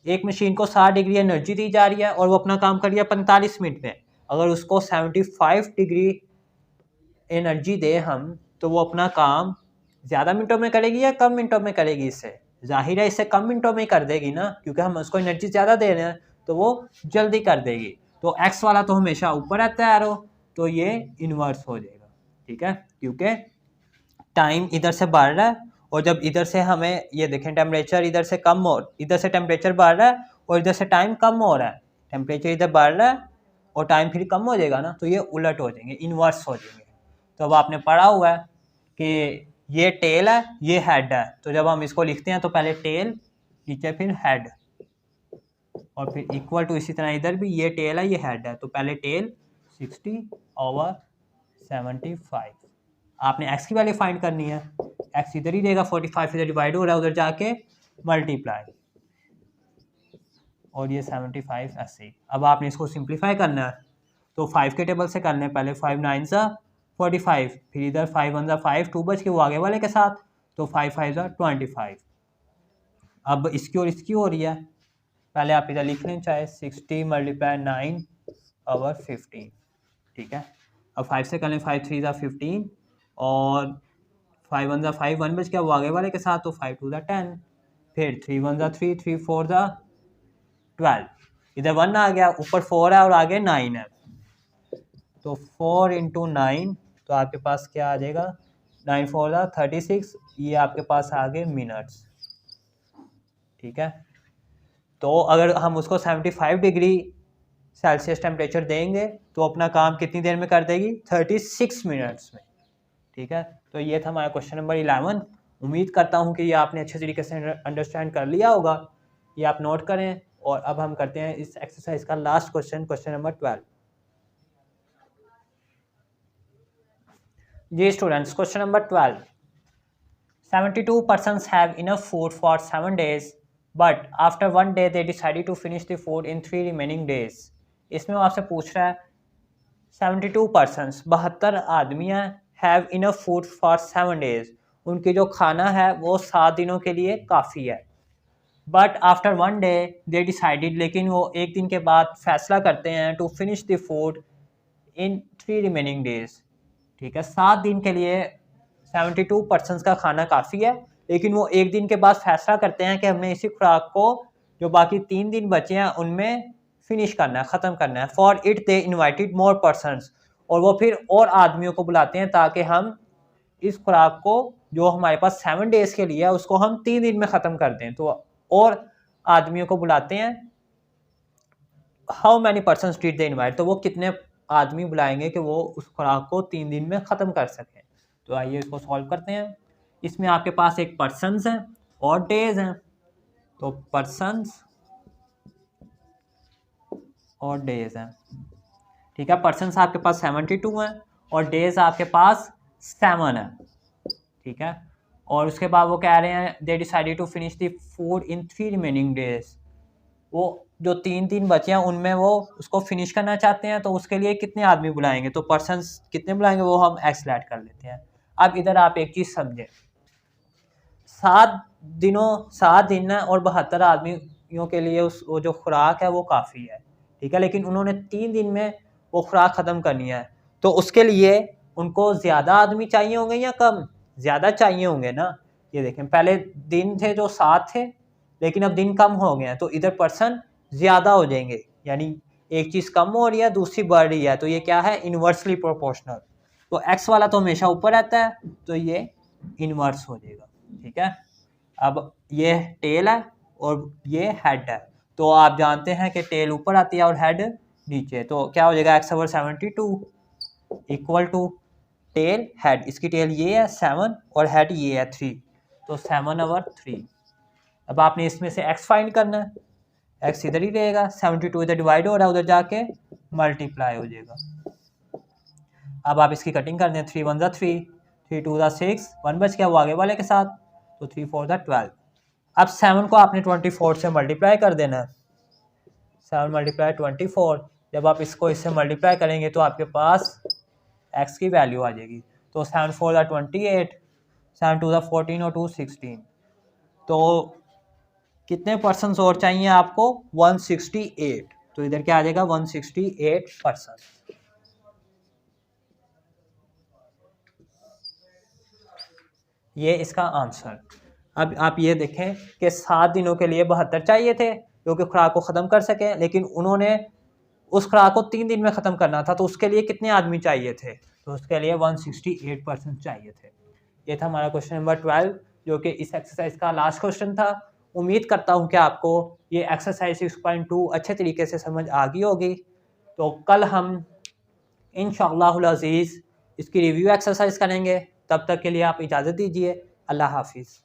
एक मशीन को 60 डिग्री एनर्जी दी जा रही है और वो अपना काम कर रही है 45 मिनट में, अगर उसको 75 डिग्री एनर्जी दे हम, तो वो अपना काम ज़्यादा मिनटों में करेगी या कम मिनटों में करेगी? इससे जाहिर है इससे कम मिनटों में कर देगी ना, क्योंकि हम उसको एनर्जी ज़्यादा दे रहे हैं तो वो जल्दी कर देगी। तो एक्स वाला तो हमेशा ऊपर रहता है एरो, तो ये इन्वर्स हो जाएगा, ठीक है, क्योंकि टाइम इधर से बढ़ रहा है और जब इधर से हमें ये देखें टेम्परेचर इधर से कम हो, इधर से टेम्परेचर बढ़ रहा है और इधर से टाइम कम हो रहा है, टेम्परेचर इधर बढ़ रहा है और टाइम फिर कम हो जाएगा ना, तो ये उलट हो जाएंगे, इन्वर्स हो जाएंगे। तो अब आपने पढ़ा हुआ है कि ये टेल है, ये हेड है, तो जब हम इसको लिखते हैं तो पहले टेल, नीचे फिर हेड, और फिर इक्वल टू इसी तरह इधर भी ये टेल है, ये हेड है, तो पहले टेल 60/75। आपने x की वैल्यू फाइंड करनी है, x इधर ही देगा, 45 इधर डिवाइड हो रहा है, उधर जाके मल्टीप्लाई, और ये 75 ऐसे। अब आपने इसको सिंप्लीफाई करना है, तो 5 के टेबल से करना है, पहले 5 9 सा 45, फिर इधर 5 1 सा 5, 2 बच के वो आगे वाले के साथ, तो 5 5 सा 25। अब इसकी और इसकी हो रही है, पहले आप इधर लिख लें चाहे 60 × 9/15, ठीक है। अब 5 से कर लें, 5 3 सा 15, और 5 1 सा 5, 1 बच गया वो आगे वाले के साथ, तो 5 2 सा 10, फिर 3 1 सा 3, 3 4 सा 12, इधर 1 आ गया, ऊपर 4 है और आगे 9 है, तो 4 × 9, तो आपके पास क्या आ जाएगा, 9 4 सा 36, ये आपके पास आ गए मिनट्स, ठीक है। तो अगर हम उसको 75 डिग्री सेल्सियस टेम्परेचर देंगे तो अपना काम कितनी देर में कर देगी, 36 मिनट्स में, ठीक है। तो ये था हमारा क्वेश्चन नंबर 11। उम्मीद करता हूँ कि ये आपने अच्छे तरीके से अंडरस्टैंड कर लिया होगा, ये आप नोट करें। और अब हम करते हैं इस एक्सरसाइज का last question, question number 12। Ji students, question number 12, 72 persons have enough food for 7 days, but after 1 day they decided to finish the food in 3 remaining days। इसमें वो आपसे पूछ रहा है 72 persons, 72 आदमियाँ have enough food for 7 days, उनकी जो खाना है वो 7 दिनों के लिए काफ़ी है। But after 1 day they decided, लेकिन वो एक दिन के बाद फैसला करते हैं to finish the food in 3 remaining days, ठीक है। 7 दिन के लिए 72 पर्सनस का खाना काफ़ी है, लेकिन वो एक दिन के बाद फैसला करते हैं कि हमने इसी खुराक को जो बाकी 3 दिन बचे हैं उनमें फिनिश करना है, ख़त्म करना है। For it they invited more persons, और वो फिर और आदमियों को बुलाते हैं ताकि हम इस खुराक को जो हमारे पास 7 डेज़ के लिए है उसको हम 3 दिन में ख़त्म कर दें। तो और आदमियों को बुलाते हैं, how many persons did they invite, तो वो कितने आदमी बुलाएंगे कि वो उस खुराक को 3 दिन में ख़त्म कर सकें। तो आइए इसको सॉल्व करते हैं। इसमें आपके पास एक पर्सनस है और डेज हैं, तो पर्सनस और डेज हैं, ठीक है। पर्सनस आपके पास 72 हैं और डेज आपके पास 7 है, ठीक है। और उसके बाद वो कह रहे हैं they decided to finish the food in 3 remaining days, वो जो 3 बचे हैं उनमें वो उसको फिनिश करना चाहते हैं, तो उसके लिए कितने आदमी बुलाएंगे, तो पर्सन्स कितने बुलाएंगे वो हम एक्सलेट कर लेते हैं। अब इधर आप एक चीज़ समझें, 7 दिन है और 72 आदमियों के लिए वो जो खुराक है वो काफ़ी है, ठीक है, लेकिन उन्होंने 3 दिन में वो खुराक ख़त्म करनी है, तो उसके लिए उनको ज़्यादा आदमी चाहिए होंगे या कम? ज़्यादा चाहिए होंगे ना। ये देखें, पहले दिन थे जो 7 थे, लेकिन अब दिन कम हो गए हैं, तो इधर पर्सन ज़्यादा हो जाएंगे, यानी एक चीज़ कम हो रही है दूसरी बढ़ रही है, तो ये क्या है, इन्वर्सली प्रोपोर्शनल। तो एक्स वाला तो हमेशा ऊपर रहता है, तो ये इन्वर्स हो जाएगा, ठीक है। अब ये टेल है और ये हेड है, तो आप जानते हैं कि टेल ऊपर आती है और हेड नीचे, तो क्या हो जाएगा, x over 72 equal to tail head, इसकी टेल ये है 7 और हेड ये है 3, तो 7/3। अब आपने इसमें से x फाइंड करना है, x इधर ही रहेगा, 72 इधर डिवाइड हो रहा है, उधर जाके मल्टीप्लाई हो जाएगा। अब आप इसकी कटिंग कर दें, 3 1 3, 3 2 6, 1 बच गया वो आगे वाले के साथ, तो 3 4 12। अब 7 को आपने 24 से मल्टीप्लाई कर देना है, 7 × 24, जब आप इसको इससे मल्टीप्लाई करेंगे तो आपके पास x की वैल्यू आ जाएगी, तो 7 4 28, 7 2 14 और 2 16, तो कितने पर्सन और चाहिए आपको, 168, तो इधर क्या आ जाएगा, 168 पर्सन। ये इसका आंसर। अब आप ये देखें कि 7 दिनों के लिए 72 चाहिए थे जो कि खुराक को ख़त्म कर सकें, लेकिन उन्होंने उस खुराक को 3 दिन में ख़त्म करना था, तो उसके लिए कितने आदमी चाहिए थे, तो उसके लिए 168 पर्सन चाहिए थे। ये था हमारा क्वेश्चन नंबर 12, जो कि इस एक्सरसाइज का लास्ट क्वेश्चन था। उम्मीद करता हूँ कि आपको ये एक्सरसाइज 6.2 अच्छे तरीके से समझ आ गई होगी। तो कल हम इंशाअल्लाहुल अज़ीज़ इसकी रिव्यू एक्सरसाइज करेंगे। तब तक के लिए आप इजाज़त दीजिए। अल्लाह हाफिज़।